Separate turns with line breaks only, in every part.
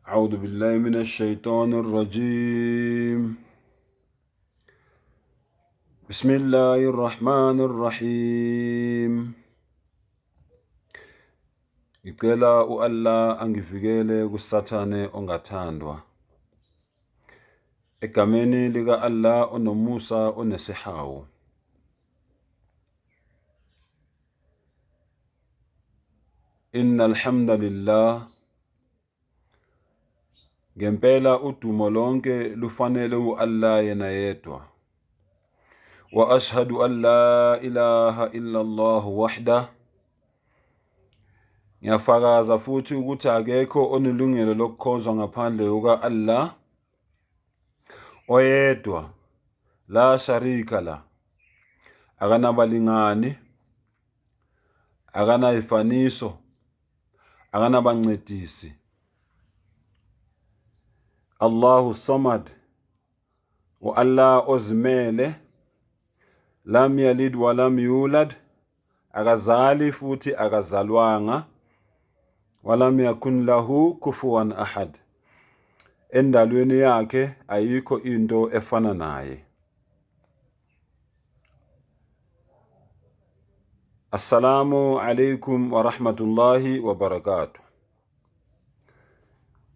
أعوذ بالله من الشيطان الرجيم. بسم الله الرحمن الرحيم. Ngicela u-Allah angivikele kusathane ongathandwa. Egameni lika Allah onomusa onesihawu. Innal hamdalillah. Ngempela udumo lonke lufanele u-Allah yena yedwa. Wa ashhadu an la ilaha illa Allah wahdah. Ngiyafakaza futhi ukuthi akekho onelungelo lokukhonzwa ngaphandle kuka-Allah oyedwa, la sharika la, akanabalingani, akanayifaniso, akanabancedisi. Allahu samad, u-Allah ozimele, lam yalid wa lam yulad, akazali futhi akazalwanga, walam yakun lahu kufuwan ahad. Endalweni yakhe ayikho into efana naye. Assalamu alaikum wa rahmatullahi wa barakatuh.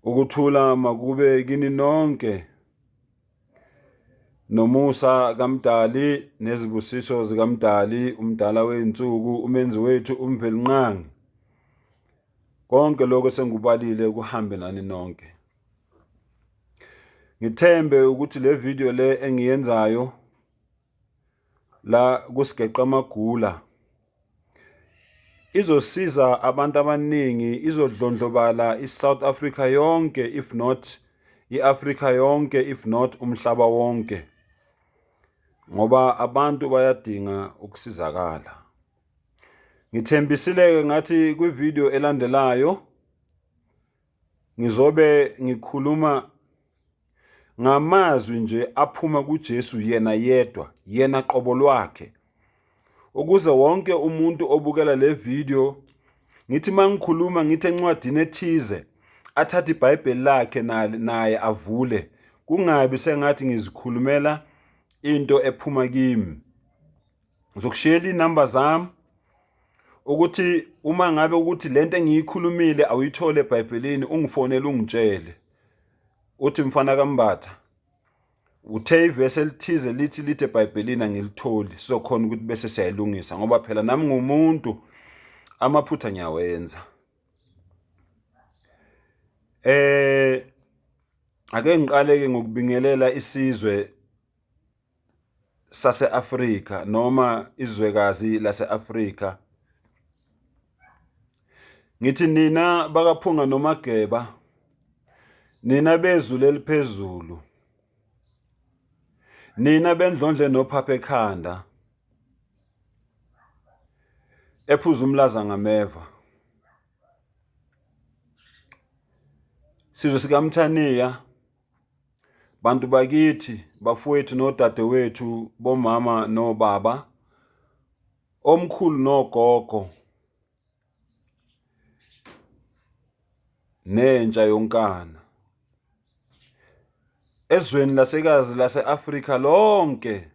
Ukuthula makube kini nonke, nomusa kaMdali nezibusiso zikaMdali, umdala weinsuku, umenzi wethu, umvelinqangi. Konke lokho sengubalile kuhambe nani nonke. Ngithembe ukuthi le video le engiyenzayo la kusigeqa amagula izosiza abantu abaningi, izodlondlobala iSouth Africa yonke, if not iAfrica yonke, if not umhlaba wonke, ngoba abantu bayadinga ukusizakala. Ngithembisile ngathi kwivideo elandelayo ngizobe ngikhuluma ngamazwi nje aphuma kuJesu yena yedwa, yena qobo lwakhe, ukuze wonke umuntu obukela le video, ngithi mangikhuluma ngithi encwadini ethize athathe iBhayibheli lakhe naye avule, kungabi sengathi ngizikhulumela into ephuma kimi. Ngizokushiyela inamba zami ukuthi uma ngabe ukuthi lento engiyikhulumile awuyithole eBhayibhelini, ungifonele ungitshele uthi mfana kaMbatha uthe ivesi elithize lithi eBhayibhelini angilitholi, sizokhona ukuthi bese siyayilungisa, ngoba phela nami ngumuntu, amaphutha ngiyawenza. Ake ngiqale ngokubingelela isizwe sase-Afrika noma izwekazi lase-Afrika. Ngithi nina bakaphunga nomageba, nina bezulu eliphezulu, nina bendlondle nophapha ekhanda, ephuza umlaza ngameva, sizwe sikaMthaniya, bantu bakithi, bafowethu nodadewethu, bomama nobaba, omkhulu nogogo, nentsha yonkana, ezweni lasekazi lase-Afrika lonke,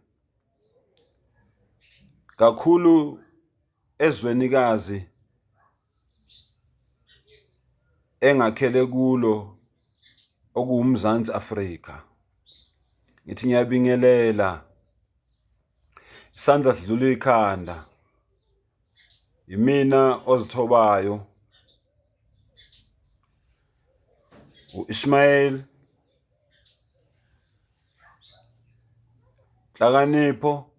kakhulu ezwenikazi engakhele kulo okuwuMzansi Afrika. Ngithi ngiyabingelela, isandla sidlula ikhanda, yimina ozithobayo, u-Ishmael, Hlakanipho,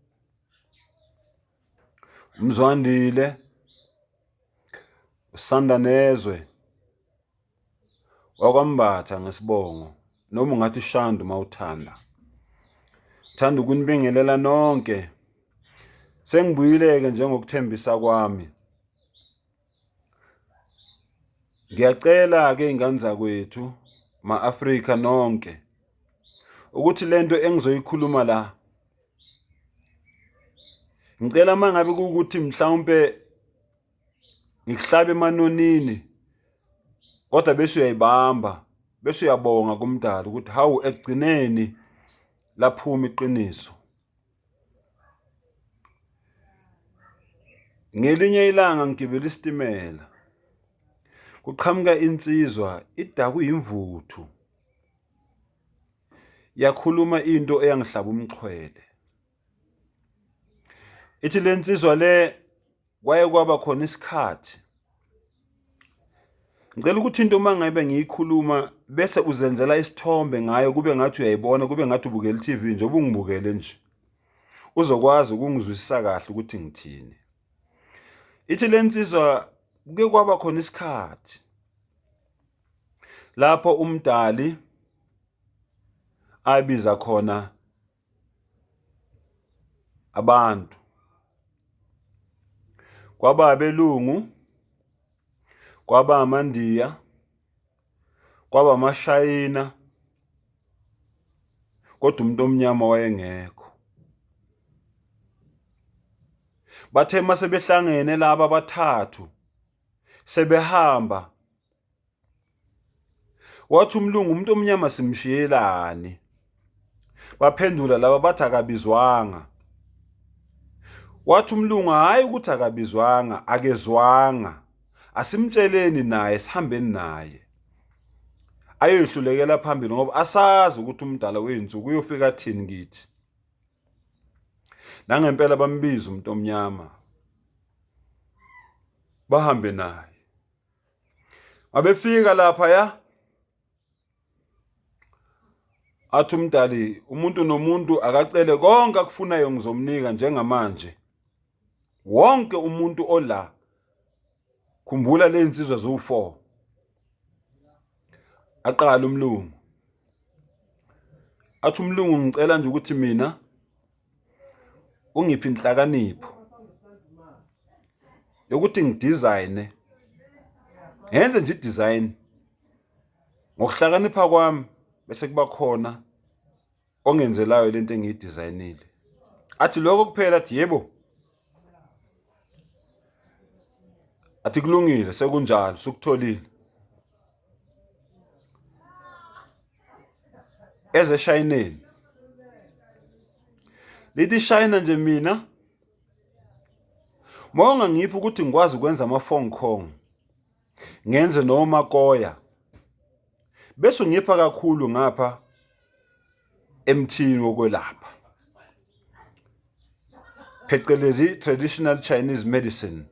uMzwandile, uSandanezwe, wakwaMbatha ngesibongo, noma ungathi Shandu mawuthanda. Thanda ukunibingelela nonke. Sengibuyileke njengokuthembisa kwami. Ngiyacela ke ingane zakwethu, ma-Afrika nonke, ukuthi lento engizoyikhuluma la, ngicela mangabe ukuthi mhlawumbe ngikuhlabe emanonini, kodwa bese uyayibamba, bese uyabonga kumdali ukuthi hawu ekugcineni laphuma iqiniso. Ngelinye ilanga ngigibela isitimela, kuqhamuka insizwa idakwe imvuthu, yakhuluma into eyangihlaba umxhwele. Ithi le nsizwa le kwaye kwaba khona isikhathi, ngicela ukuthi into uma ngabe ngiyikhuluma bese uzenzela isithombe ngayo, kube ngathi uyayibona, kube ngathi ubukela i-TV nje, ubungibukele nje, uzokwazi ukungizwisisa kahle ukuthi ngithini. Ithi le nsizwa kuke kwaba khona isikhathi lapho umdali abiza khona abantu, kwaba abelungu, kwaba amaNdiya, kwaba amashayina, kodwa umuntu omnyama wayengekho. Bathe mase behlangene laba bathathu sebehamba, wathi umlungu umuntu omnyama simshiyelani. Baphendula laba bathi akabizwanga. Wathi umlungu hayi ukuthi akabizwanga, akezwanga, asimtsheleni naye sihambeni naye ayehlulekela phambili, ngoba asazi ukuthi umdala wensuku uyofika thini kithi. Nangempela bambiza umuntu omnyama bahambe naye. Abefika lapha athi umdali umuntu nomuntu akacele konke akufunayo ngizomnika njengamanje. Wonke umuntu ola, khumbula le nsizwa zo4, aqala umlungu. Athi umlungu ngicela nje ukuthi mina ungiphi inhlakanipho yokuthi ngidizayine, ngenze nje i-design ngokuhlakanipha kwami, bese kuba khona ongenzelayo lento engiyidizayinile. Athi lokho kuphela? Athi yebo. Athi kulungile, sekunjalo, sukutholile. Eze shayineni. Lithi shayina nje mina, monga ngiphi ukuthi ngikwazi ukwenza ama-phone call, ngenze noma koya, bese ungipha kakhulu ngapha emthini wokwelapha, phecelezi traditional Chinese medicine,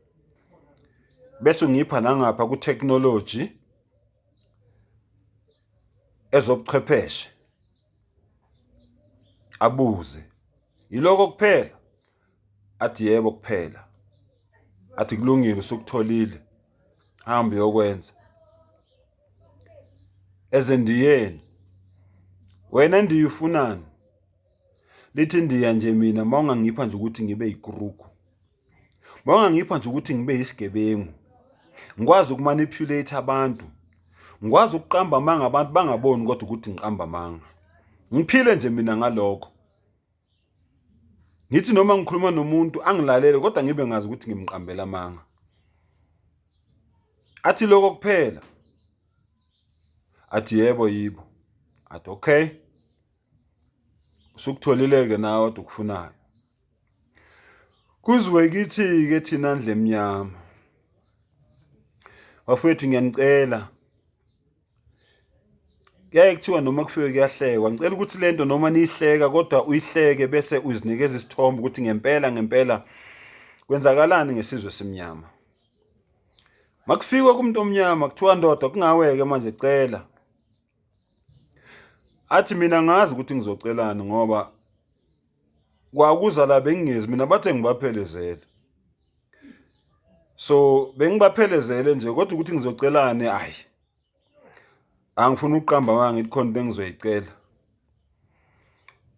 bese ungipha nangapha ku-technology, ezobuchwepheshe. Abuze, yiloko kuphela? Athi yebo kuphela. Athi kulungile, usukutholile, hamba uyokwenza. Eze ndiyeni, wena ndiyifunani? Lithi ndiya nje mina mawungangipha nje ukuthi ngibe yikuruku, mawungangipha nje ukuthi ngibe yisigebengu, ngikwazi ukumanipulate abantu, ngikwazi ukuqamba amanga abantu bangaboni kodwa ukuthi ngiqamba amanga, ngiphile nje mina ngalokho. Ngithi noma ngikhuluma nomuntu angilalele kodwa ngibe ngazi ukuthi ngimqambela amanga. Athi lokho kuphela? Athi yebo yibo. Athi okay, usukutholile-ke nawe kodwa ukufunayo. Kuzwe kithi-ke thina ndle emnyama, bafowethu ngiyanicela, kuyaye kuthiwa noma kufike kuyahlekwa, ngicela ukuthi lento noma niyihleka kodwa uyihleke bese uzinikeza isithombe ukuthi ngempela kwenzakalani ngesizwe esimnyama. Makufikwa kumuntu omnyama kuthiwa ndoda kungaweke manje cela. Athi mina ngazi ukuthi ngizocelani ngoba kwakuza la bengingezi mina, bathe ngibaphelezele. So bengibaphelezele nje kodwa ukuthi ngizocelani hayi. Angifuni ukuqamba amanga ngithi khona into engizoyicela.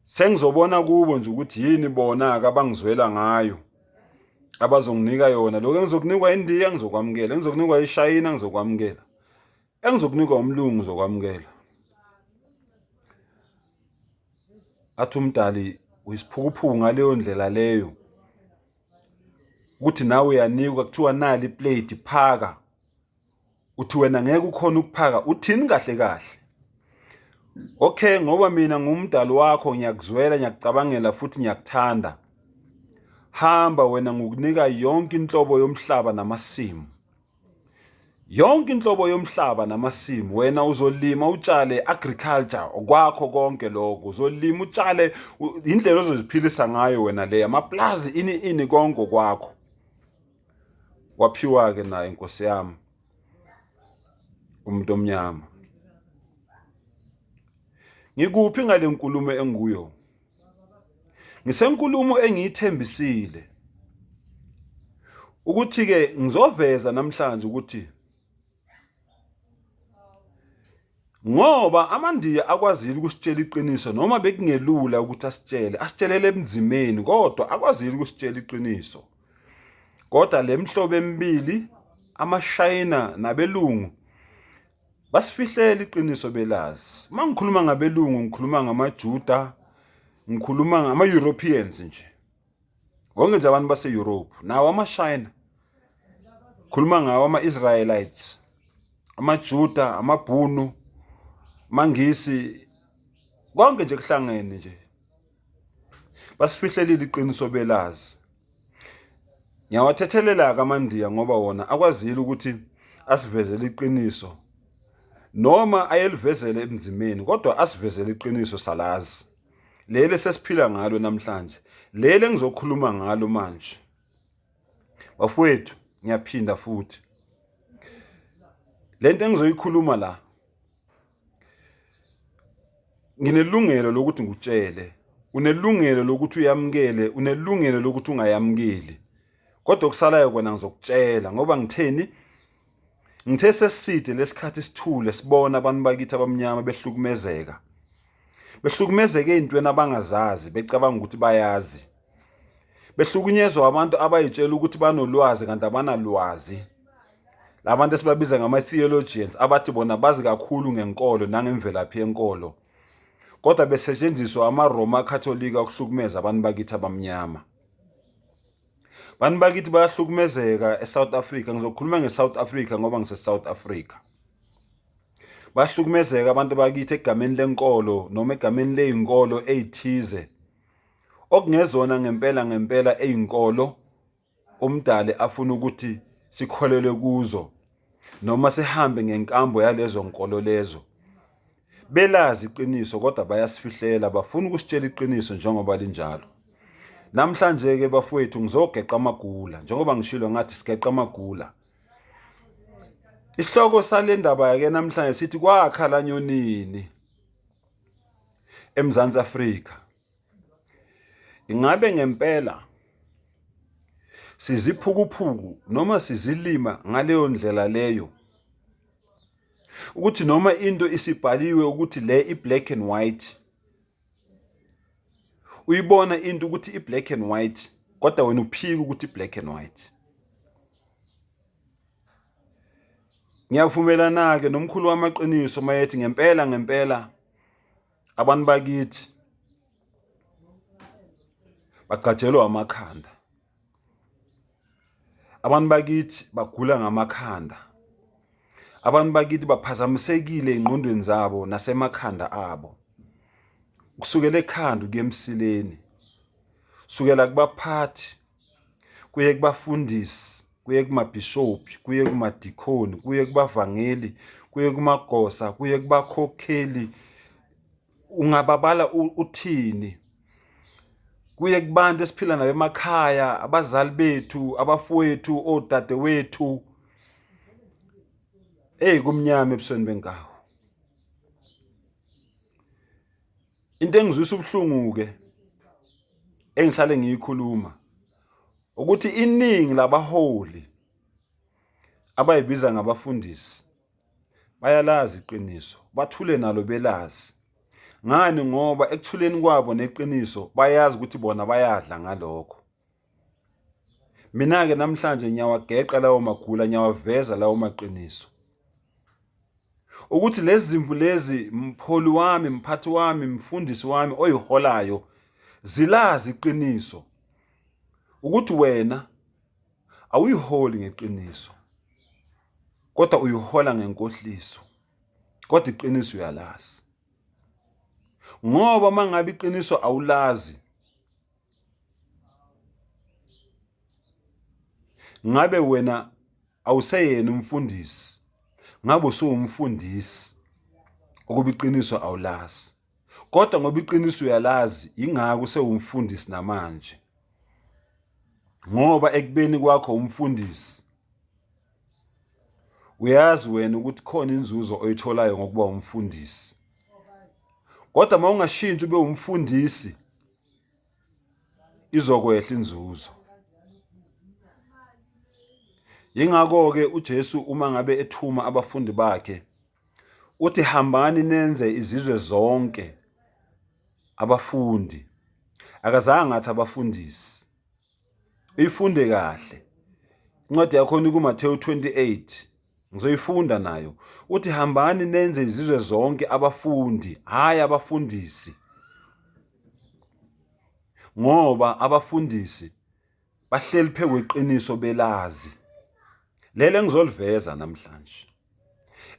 Sengizobona kubo nje ukuthi yini bona-ke abangizwela ngayo, abazonginika yona. Lokho engizokunikwa iNdiya ngizokwamukela, engizokunikwa iShayina ngizokwamukela, engizokunikwa umlungu ngizokwamukela. Athi umdali uyisiphukuphuku ngaleyo ndlela leyo, ukuthi nawe uyanikwa kuthiwa nali iplate phaka, uthi wena ngeke ukhona ukuphaka, uthini kahle kahle? Okay, ngoba mina ngumdali wakho, ngiyakuzwela, ngiyakucabangela futhi ngiyakuthanda. Hamba wena ngokunika yonke inhlobo yomhlaba namasimu. Yonke inhlobo yomhlaba namasimu wena uzolima, utshale agriculture okwakho konke lokho. Uzolima, utshale indlela ozoziphilisa ngayo wena le amaplazi ini konke kwakho. Waphiwa ke naye inkosi yami umuntu omnyama. Ngikuphi ngale nkulumo enguyo? Ngisenkulumo engiyithembisile ukuthi ke ngizoveza namhlanje ukuthi ngoba amandiya akwazile ukusitshela iqiniso, noma bekungelula ukuthi asitshelele ebunzimeni, kodwa akwazile ukusitshela iqiniso. Kodwa le mhlobo emibili, amashayina nabelungu, basifihlela iqiniso belazi. Uma ngikhuluma ngabelungu, ngikhuluma ngamaJuda, ngikhuluma ngama-Europeans nje. Wonke nje abantu base-Europe, nawo amashayina. Khuluma ngawo ama-Israelites, amaJuda, amabhunu, mangisi, konke nje kuhlangene nje. Basifihlelile iqiniso belazi. Ngiyawathethelela kaMandiya ngoba wona akwazile ukuthi asivezele iqiniso, noma ayelivezele ebunzimeni, kodwa asivezele iqiniso salazi. Leli sesiphila ngalo namhlanje, leli engizokhuluma ngalo manje. Bafowethu, ngiyaphinda futhi. Lento engizoyikhuluma la, nginelungelo lokuthi ngutshele, unelungelo lokuthi uyamukele, unelungelo lokuthi ungayamukeli. Kodwa okusalayo kona ngizokutshela ngoba ngitheni? Ngithe seside lesikhathi isithule sibona abantu bakithi abamnyama behlukumezeka. Behlukumezeke ezintweni abangazazi, becabanga ukuthi bayazi. Behlukunyezwa abantu abayitshela ukuthi banolwazi kanti abanalwazi. Labantu esibabiza ngama-theologians abathi bona bazi kakhulu ngenkolo nangemvelaphi yenkolo. Kodwa besetshenziswa amaRoma akatholika ukuhlukumeza abantu bakithi abamnyama. Abantu bakithi bayahlukumezeka eSouth Africa. Ngizokhuluma ngeSouth Africa ngoba ngise-South Africa. Bayahlukumezeka abantu bakithi egameni lenkolo noma egameni leyinkolo ezithize, okungezona ngempela eyinkolo umdali afuna ukuthi sikholelwe kuzo, noma sihambe ngenkambo yalezo nkolo lezo. Belazi iqiniso kodwa bayasifihlela, bafuna ukusitshela iqiniso njengoba linjalo. Namhlanje ke bafowethu ngizogeqa amagula, njengoba ngishilo ngathi sigeqa amagula. Isihloko sale ndaba yake namhlanje sithi kwakhala nyonini eMzansi Afrika. Ingabe ngempela siziphukuphuku noma sizilima ngaleyo ndlela leyo, ukuthi noma into isibhaliwe ukuthi le i-black and white, uyibona into ukuthi i-black and white, kodwa wena uphika ukuthi i-black and white. Ngiyavumelana ke nomkhulu wamaqiniso mayethi ngempela abantu bakithi bagajelwa amakhanda. Abantu bakithi bagula ngamakhanda. Abantu bakithi baphazamisekile engqondweni zabo nasemakhanda abo. Kusukela ekhanda kuye emsileni, kusukela kubaphathi, kuye kubafundisi, kuye kumabhishophi, kuye kumadikoni, kuye kubavangeli, kuye kumagosa, kuye kubakhokheli, ungababala uthini, kuye kubantu esiphila nabo emakhaya, abazali bethu, abafowethu, odadewethu, kumnyama ebusweni benkawu. Into engizwisa ubuhlungu ke engihlale ngiyikhuluma ukuthi iningi labaholi abayibiza ngabafundisi bayalazi iqiniso, bathule nalo belazi. Ngani? Ngoba ekuthuleni kwabo neqiniso bayazi ukuthi bona bayadla ngalokho. Mina ke namhlanje ngiyawageqa lawo magula, ngiyawaveza lawo maqiniso, ukuthi lezi zimvu lezi, mpholi wami, mphathi wami, mfundisi wami oyiholayo, zilazi iqiniso ukuthi wena awuyiholi ngeqiniso, kodwa uyihola ngenkohliso, kodwa iqiniso uyalazi. Ngoba mangabe iqiniso awulazi, ngabe wena awuseyena umfundisi, ngabe usuwumfundisi ukuba iqiniso awulazi. Kodwa ngoba iqiniso uyalazi, ingako usewumfundisi namanje. Ngoba ekubeni kwakho umfundisi, uyazi wena ukuthi khona inzuzo oyitholayo ngokuba umfundisi. Kodwa uma ungashintshi ube umfundisi, izokwehla inzuzo. Yingakho-ke uJesu uma ngabe ethuma abafundi bakhe, uthi hambani nenze izizwe zonke abafundi. Akazange athi abafundisi. Uyifunde kahle. Incwadi yakhona kuMathewu 28. Ngizoyifunda nayo. Uthi hambani nenze izizwe zonke abafundi, hayi abafundisi. Ngoba abafundisi bahleli phezu kweqiniso belazi. Lele ngizoliveza namhlanje.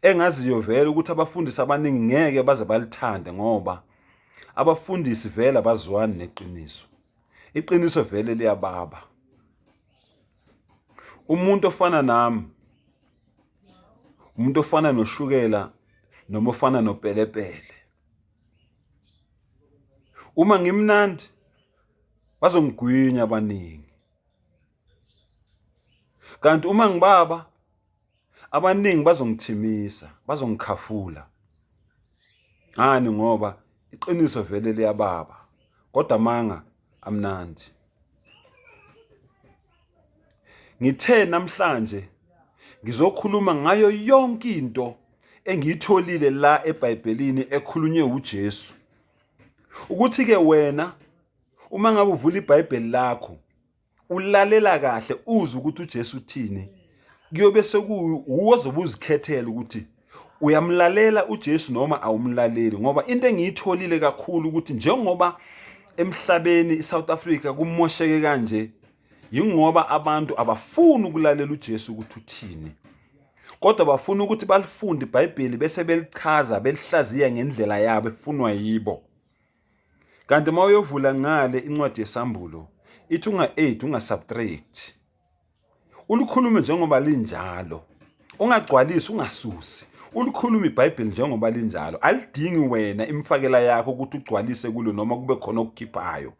Engaziyo vele ukuthi abafundisi abaningi ngeke baze balithande ngoba abafundisi vele abazwani neqiniso. Iqiniso vele liyababa. Umuntu ofana nami, umuntu ofana noshukela noma ofana nopelepele, uma ngimnandi bazongigwinya abaningi. Kanti uma ngibaba, abaningi bazongithimisa, bazongikhafula. Ngani? Ngoba iqiniso vele liyababa, kodwa manga amnandi. Ngithe namhlanje ngizokhuluma ngayo yonke into engiyitholile la eBhayibhelini ekhulunywe uJesu. Ukuthi ke wena uma ngabe uvula iBhayibheli lakho, ulalela kahle uze ukuthi uJesu uthini, kuyobe sekuuwe ozobe uzikhethela ukuthi uyamlalela uJesu noma awumlaleli. Ngoba into engiyitholile kakhulu ukuthi njengoba emhlabeni iSouth Africa kumosheke kanje, yingoba abantu abafuni ukulalela uJesu ukuthi uthini, kodwa bafuna ukuthi balifunde iBhayibheli bese belichaza belihlaziya ngendlela yabo efunwa yibo. Kanti uma uyovula ngale incwadi yesambulo, ithi unga-8 unga-subtract, ulikhulume njengoba linjalo, ungagcwalisi, ungasusi. Ulikhuluma iBhayibheli njengoba linjalo. Alidingi wena imfakela yakho ukuthi ugcwalise kulo noma kube khona okukhiphayo.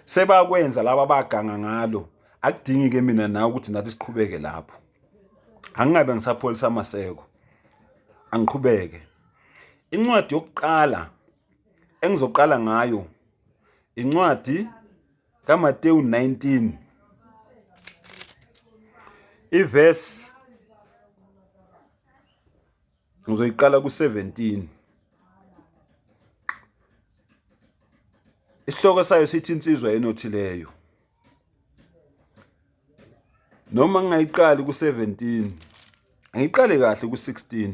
Sebakwenza laba baganga ngalo, akudingi ke mina nawe ukuthi nathi siqhubeke lapho. Angingabe ngisapholisa amaseko, angiqhubeke. Incwadi yokuqala engizoqala ngayo, incwadi kaMateyu 19, iverse ngizoyiqala ku-17. Isihloko sayo sithi insizwa enothileyo. Noma ngingayiqali ku-17, ngiyiqale kahle ku-16.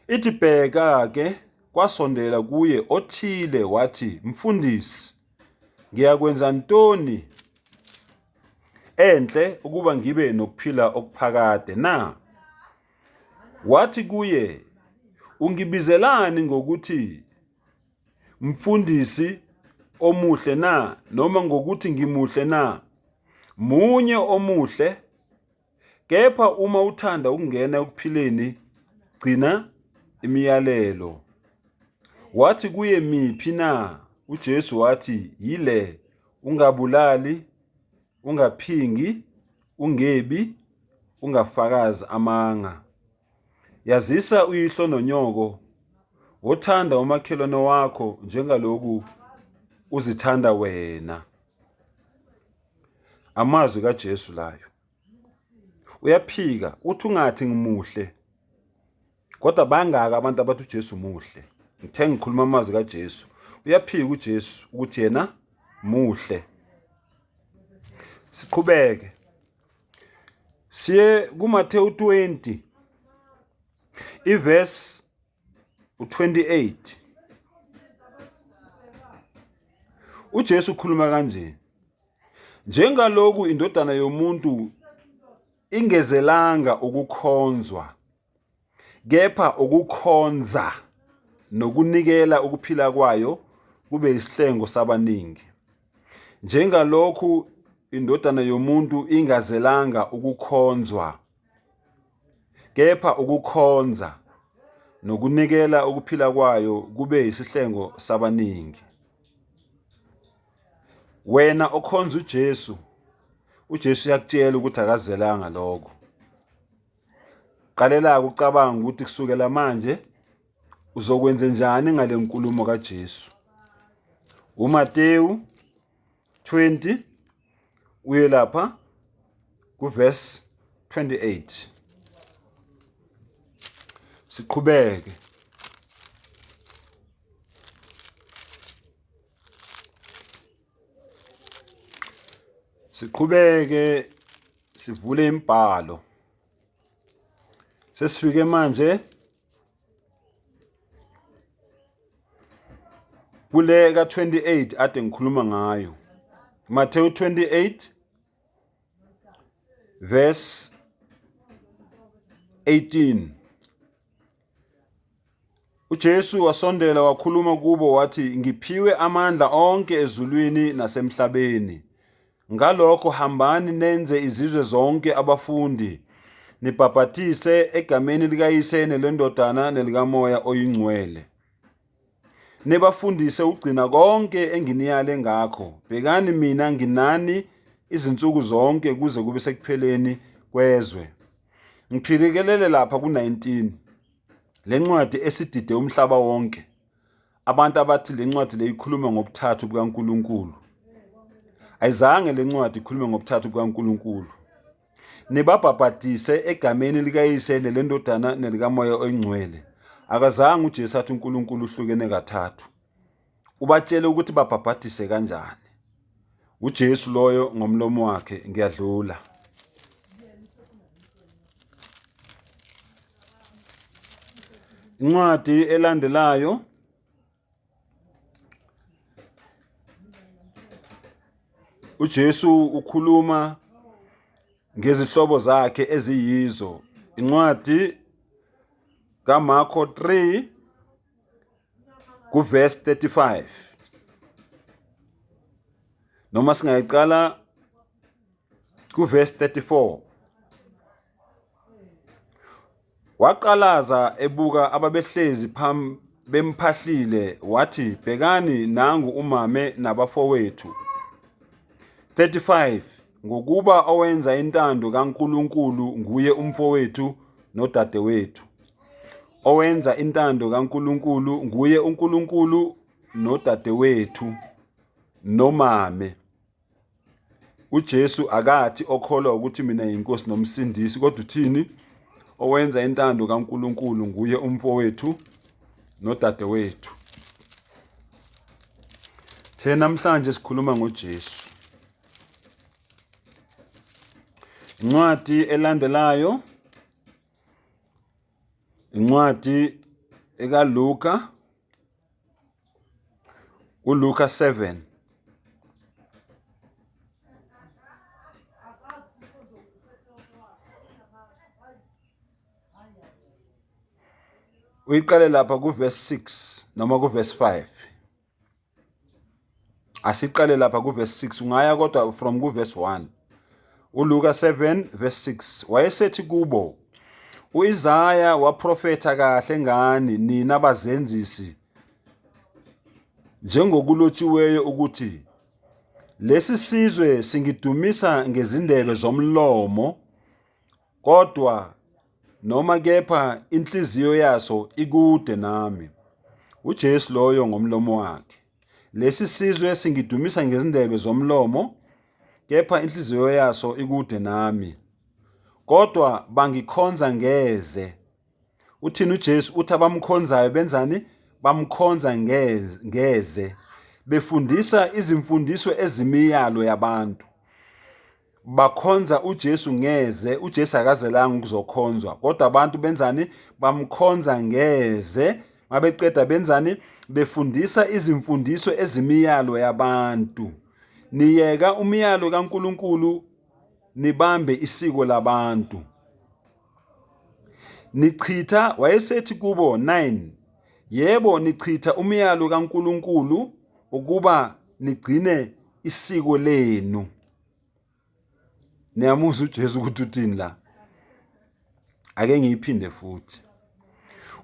Ithi bheka ke kwasondela kuye othile wathi, Mfundisi, ngiyakwenza ntoni enhle ukuba ngibe nokuphila okuphakade na? Wathi kuye, ungibizelani ngokuthi mfundisi omuhle na, noma ngokuthi ngimuhle na? Munye omuhle, kepha uma uthanda ukungena ekuphileni, gcina imiyalelo. Wathi kuye, miphi na? uJesu wathi, yile, ungabulali, ungaphingi, ungebi, ungafakazi amanga. Yazisa uyihlo nonyoko, wothanda umakhelwane wakho njengaloku uzithanda wena. Amazwi kaJesu layo. Uyaphika uthi ungathi ngimuhle, kodwa bangaka abantu abathi uJesu muhle. Ngithe ngikhuluma amazwi kaJesu. Uyaphika uJesu ukuthi yena muhle. Siqhubeke. Siye kuMathewu 20, iverse 28. uJesu ukhuluma kanje, njengaloku indodana yomuntu ingezelanga ukukhonzwa, kepha ukukhonza nokunikela ukuphila kwayo kube isihlengo sabaningi. Njengalokhu indodana yomuntu ingazelanga ukukhonzwa, kepha ukukhonza nokunikela ukuphila kwayo kube isihlengo sabaningi. Wena okhonza uJesu uyakutshela ukuthi akazelanga lokho. Qalela ukucabanga ukuthi kusukela manje uzokwenza njani ngale nkulumo kaJesu. uMateyu 20 uye lapha kuverse 28. Siqhubeke. Sivule imibhalo. Sesifike manje kule ka 28 ade ngikhuluma ngayo. Matthew 28 verse 18. uJesu wasondela wakhuluma kubo wathi, ngiphiwe amandla onke ezulwini nasemhlabeni. Ngalokho hambani nenze izizwe zonke abafundi, nibhaphathise egameni likaYise nelendodana nelikaMoya oyingcwele. Nibafundise ugcina konke enginiyale ngakho. Bhekani mina nginani izinsuku zonke kuze kube sekupheleni kwezwe. Ngiphikelele lapha ku-19. Le ncwadi esidide umhlaba wonke. Abantu abathi le ncwadi le ikhuluma ngobuthathu bukaNkulunkulu. Ayizange le ncwadi ikhulume ngobuthathu bukaNkulunkulu. Nibabhaphathise egameni likaYise nelendodana nelikaMoya oyingcwele. Akazange uJesu athi uNkulunkulu uhlukene kathathu. Ubatshele ukuthi babhaphathise kanjani. uJesu loyo ngomlomo wakhe ngiyadlula. Incwadi elandelayo uJesu ukhuluma ngezihlobo zakhe eziyizo. Incwadi kaMarko 3 kuverse 35. Noma singayiqala kuverse 34. Waqalaza ebuka ababehlezi bemphahlile wathi, bhekani nangu umame nabafowethu. 35. Ngokuba owenza intando kaNkulunkulu nguye umfowethu nodadewethu. Owenza intando kaNkulunkulu nguye uNkulunkulu nodadewethu nomame. uJesu akathi okholwa ukuthi mina yinkosi nomsindisi, kodwa uthini? Owenza intando kaNkulunkulu nguye umfowethu nodadewethu. Thina namhlanje sikhuluma ngoJesu. Incwadi elandelayo incwadi ekaLuka, uLuka 7. Uyiqale lapha kuverse 6 noma kuverse 5. Asiqale lapha kuverse 6, ungaya kodwa from kuverse 1. uLuka 7 verse 6. Wayesethi kubo, uIsaya waprofetha kahle ngani nina abazenzisi, njengokulotshiweyo ukuthi, lesi sizwe singidumisa ngezindebe zomlomo, kodwa noma kepha inhliziyo yaso ikude nami. uJesu loyo ngomlomo wakhe. Lesi sizwe singidumisa ngezindebe zomlomo, kepha inhliziyo yaso ikude nami. Kodwa bangikhonza ngeze. Uthini uJesu? Uthi abamkhonzayo benzani? Bamkhonza ngeze. Befundisa izimfundiso ezimiyalo yabantu. Bakhonza uJesu ngeze. uJesu akazelanga ukuzokhonzwa. Kodwa abantu benzani? Bamkhonza ngeze. Mabeqeda benzani? Befundisa izimfundiso ezimiyalo yabantu. Niyeka umyalo kaNkulunkulu nibambe isiko labantu. Nichitha, wayesethi kubo 9, Yebo, nichitha umyalo kaNkulunkulu ukuba nigcine isiko lenu. Niyamuzwa uJesu ukuthi uthini la? Ake ngiyiphinde futhi.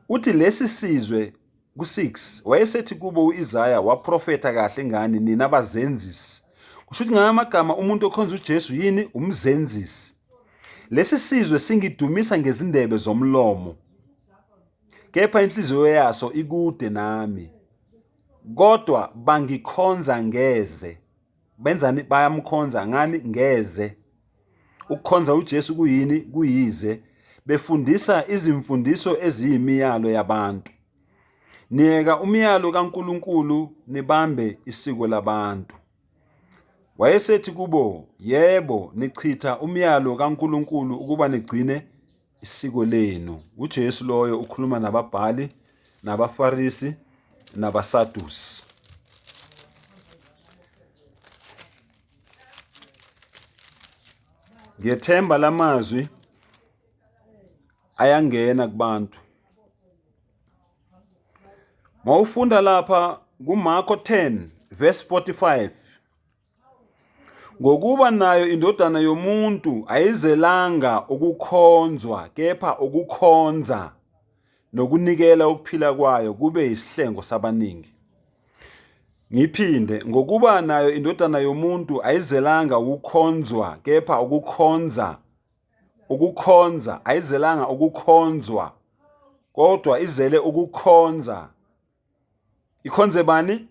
Uthi lesi sizwe ku-6 wayesethi kubo u-Isaya waprofetha kahle ngani nina abazenzisi. Kusho ukuthi ngamagama umuntu okhonza uJesu yini? Umzenzisi. Lesi sizwe singidumisa ngezindebe zomlomo, kepha inhliziyo yaso ikude nami. Kodwa bangikhonza ngeze. Benzani? Bayamkhonza ngani? Ngeze. Ukukhonza uJesu kuyini? Kuyize. Befundisa izimfundiso eziyimiyalo yabantu. Niyeka umyalo kaNkulunkulu nibambe isiko labantu. Wayesethi kubo, yebo, nichitha umyalo kaNkulunkulu ukuba nigcine isiko lenu. uJesu loyo ukhuluma nababhali, nabaFarisi, nabaSadusi. Ngiyethemba lamazwi ayangena kubantu. Mawufunda lapha kuMarko 10 verse 45. Ngokuba nayo indodana yomuntu ayizelanga ukukhonzwa, kepha ukukhonza nokunikela ukuphila kwayo kube isihlengo sabaningi. Ngiphinde, ngokuba nayo indodana yomuntu ayizelanga ukukhonzwa, kepha ukukhonza, ayizelanga ukukhonzwa, kodwa izele ukukhonza. Ikhonze bani?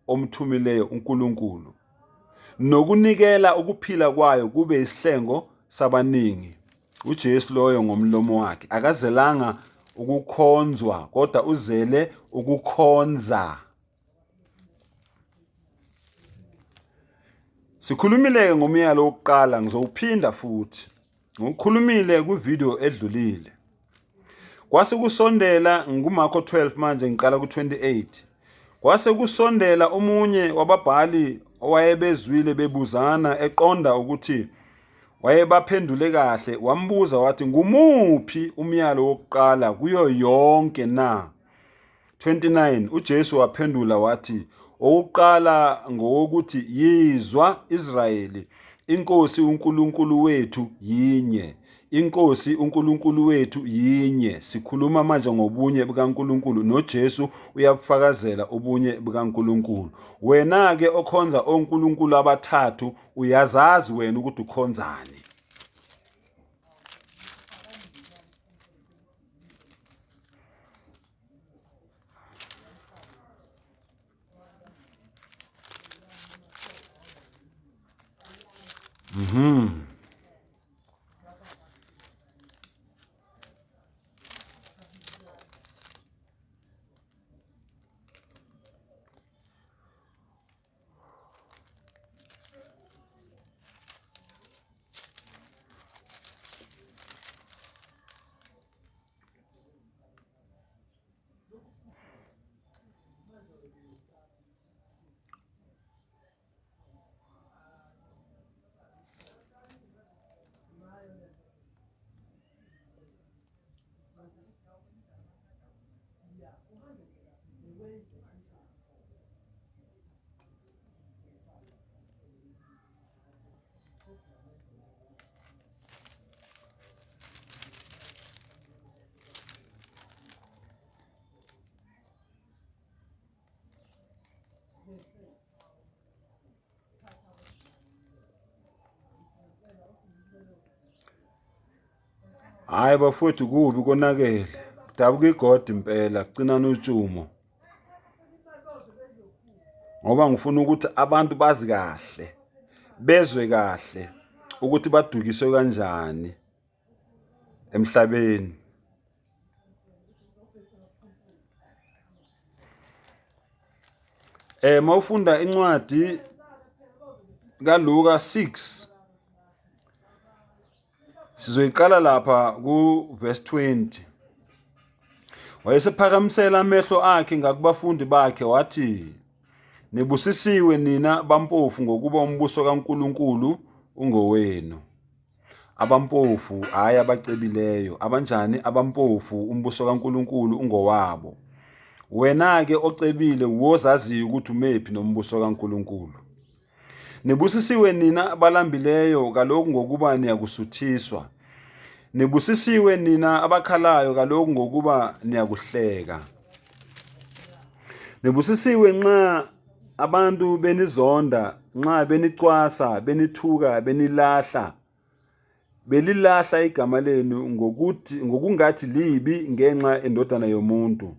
Omthumileyo, uNkulunkulu. Nokunikela ukuphila kwayo kube isihlengo sabaningi. uJesu loyo ngomlomo wakhe akazelanga ukukhonzwa, kodwa uzele ukukhonza. Sikhulumile ngomyalo wokuqala, ngizowuphinda futhi. Ngikhulumile kwivideo edlulile. Kwase kusondela nguMarko 12 manje ngiqala ku28. Kwase kusondela omunye wababhali owayebezwile bebuzana eqonda ukuthi wayebaphendule kahle, wambuza wathi, ngumuphi umyalo wokuqala kuyo yonke na? 29. uJesu waphendula wathi, owokuqala ngowokuthi, yizwa Israyeli, inkosi uNkulunkulu wethu yinye. Inkosi uNkulunkulu wethu yinye. Sikhuluma manje ngobunye bukaNkulunkulu, noJesu uyabufakazela ubunye bukaNkulunkulu. Wena-ke okhonza onkulunkulu abathathu, uyazazi wena ukuthi ukhonzani. Hayi bafowethu, kubi konakele. Kudabuka igodi impela, kucina notshumo. Ngoba ngifuna ukuthi abantu bazi kahle, bezwe kahle ukuthi badukiswe kanjani emhlabeni. Mawufunda incwadi kaLuka 6, sizoyiqala lapha ku verse 20. Wayesephakamisela amehlo akhe ngakubafundi bakhe wathi, nibusisiwe nina bampofu ngokuba umbuso kaNkulunkulu ungowenu. Abampofu hayi abacebileyo. Abanjani? Abampofu, umbuso kaNkulunkulu ungowabo. Wena-ke ocebile wozaziyo ukuthi umephi nombuso kaNkulunkulu. Nibusisiwe nina abalambileyo kaloku ngokuba niyakusuthiswa. Nibusisiwe nina abakhalayo kaloku ngokuba niyakuhleka. Nibusisiwe nxa abantu benizonda, nxa benicwasa, benithuka, benilahla, belilahla igama lenu ngokungathi libi ngenxa endodana yomuntu.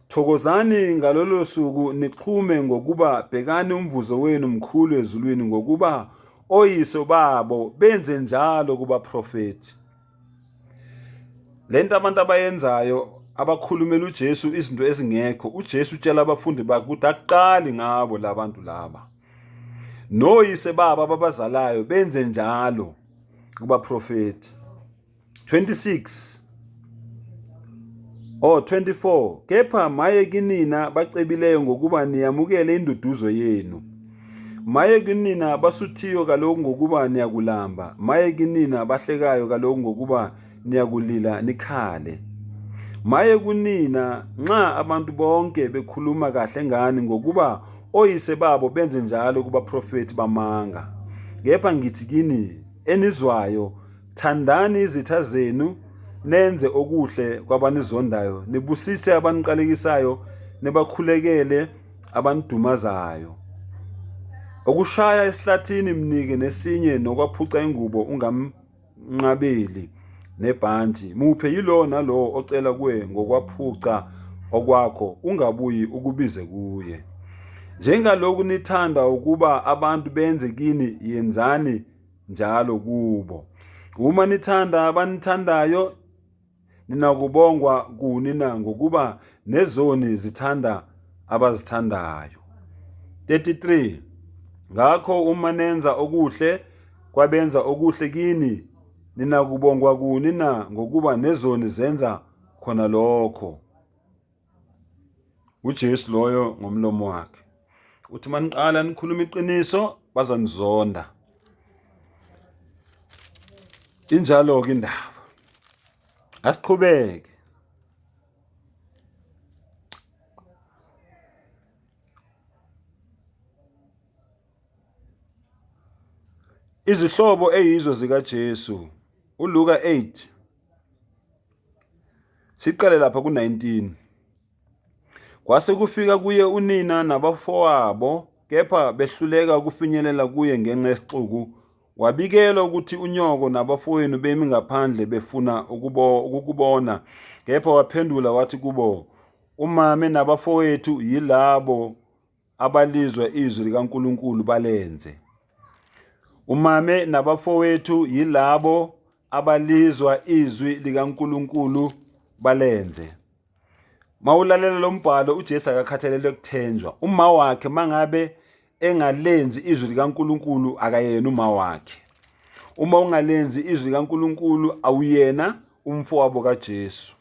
Thokozani ngalolo suku nixhume ngokuba bhekani umvuzo wenu mkhulu ezulwini ngokuba oyise babo benze njalo kubaprofeti. Lento abantu abayenzayo abakhulumela uJesu izinto ezingekho, uJesu utshela abafundi bakhe ukuthi akuqali ngabo labantu laba. Noyise babo ababazalayo benze njalo kubaprofeti. 24 Kepha maye kinina bacebileyo ngokuba niyamukele induduzo yenu. Maye kinina basuthiyo kaloku ngokuba niyakulamba. Maye kinina bahlekayo kaloku ngokuba niyakulila nikhale. Maye kunina nxa abantu bonke bekhuluma kahle ngani ngokuba oyise babo benze njalo kubaprofeti bamanga. Kepha ngithi kini enizwayo, thandani izitha zenu, nenze okuhle kwabanizondayo, nibusise abaniqalekisayo, nibakhulekele abanidumazayo. Okushaya esihlathini mnike nesinye, nokwaphuca ingubo ungamnqabeli nebhanti. Muphe yilo nalo ocela kuwe ngokwaphuca okwakho, ungabuyi ukubize kuye. Njengaloku nithanda ukuba abantu benze kini, yenzani njalo kubo. Uma nithanda abanithandayo, ninakubongwa kunina ngokuba nezoni zithanda abazithandayo. 33 Ngakho uma nenza okuhle kwabenza okuhle kini, ninakubongwa kunina ngokuba nezoni zenza khona lokho. uJesu loyo ngomlomo wakhe uthi maniqala nikhuluma iqiniso bazanizonda. Injalo-ke indaba. Asiqhubeke. Izihlobo eyizo zikaJesu. uLuka 8. Siqale lapha ku-19. Kwase kufika kuye unina nabafowabo, kepha behluleka ukufinyelela kuye ngenxa yesixuku. Wabikelwa ukuthi unyoko nabafowenu bemi ngaphandle befuna ukukubona. Kepha waphendula wathi kubo, umame nabafowethu yilabo abalizwa izwi likaNkulunkulu balenze. Umame nabafowethu yilabo abalizwa izwi likaNkulunkulu balenze. Mawulalela lo mbhalo, uJesu akakhathalele ukuthenjwa. Uma wakhe mangabe engalenzi izwi likaNkulunkulu akayena uma wakhe. Uma ungalenzi izwi likaNkulunkulu awuyena umfowabo kaJesu.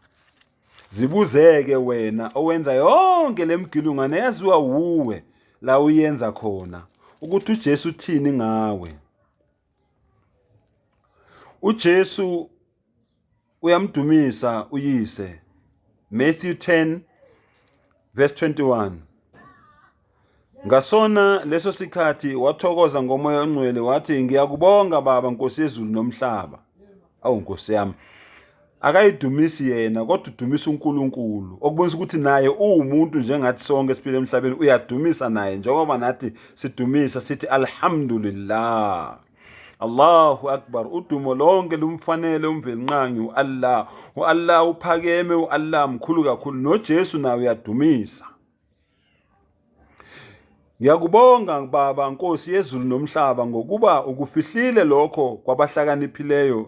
Zibuzeke wena owenza yonke lemgilungwane yaziwa uwe la uyenza khona, ukuthi uJesu uthini ngawe. uJesu uyamdumisa uyise. Matthew 10 verse 21. Ngasona leso sikhathi wathokoza ngomoya ongcwele wathi, ngiyakubonga Baba, Nkosi yezulu nomhlaba. Awu Nkosi yami, akayidumisi yena kodwa udumisa uNkulunkulu, okubonisa ukuthi naye uwumuntu njengathi sonke esiphila emhlabeni, uyadumisa naye njengoba nathi sidumisa sithi alhamdulillah, Allahu akbar. Udumo lonke lumfanele umvelinqangi uAllah. uAllah uphakeme, uAllah mkhulu kakhulu. NoJesu naye uyadumisa. Ngiyakubonga Baba, Nkosi yezulu nomhlaba, ngokuba ukufihlile lokho kwabahlakaniphileyo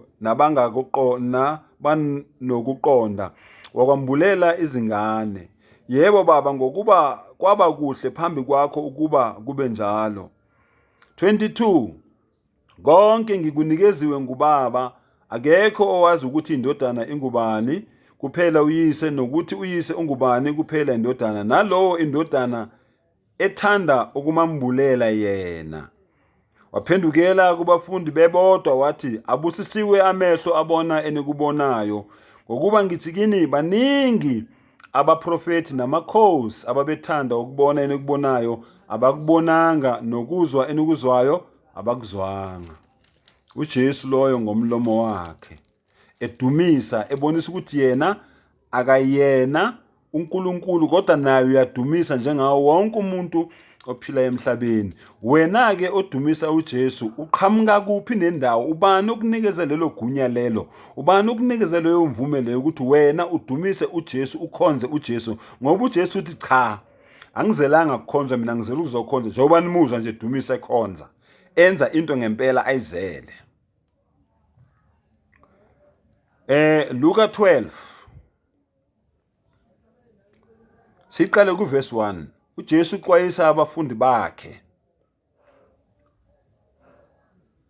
banokuqonda, wakwambulela izingane. Yebo Baba, ngokuba kwaba kuhle phambi kwakho ukuba kube njalo. 22 Konke ngikunikeziwe nguBaba. Akekho owazi ukuthi indodana ingubani kuphela uyise, nokuthi uyise ungubani kuphela indodana, nalowo indodana ethanda ukumambulela yena. Waphendukela kubafundi bebodwa wathi, abusisiwe amehlo abona enikubonayo, ngokuba ngithi kini baningi abaprofethi namakhosi ababethanda ukubona enikubonayo abakubonanga, nokuzwa enikuzwayo abakuzwanga. uJesu loyo ngomlomo wakhe edumisa, ebonisa ukuthi yena akayena uNkulunkulu kodwa naye uyadumisa njengawo wonke umuntu ophila emhlabeni. Wena-ke odumisa uJesu uqhamuka kuphi nendawo? Ubani okunikeza lelo gunya lelo? Ubani okunikeza leyo mvume leyo ukuthi wena udumise uJesu, ukhonze uJesu? Ngoba uJesu uthi cha, angizelanga kukhonza mina, ngizela ukuzokhonza. Njengoba nimuzwa nje dumisa ekhonza, enza into ngempela ayizele. Luka 12 siqale kuverse 1. uJesu uxwayisa abafundi bakhe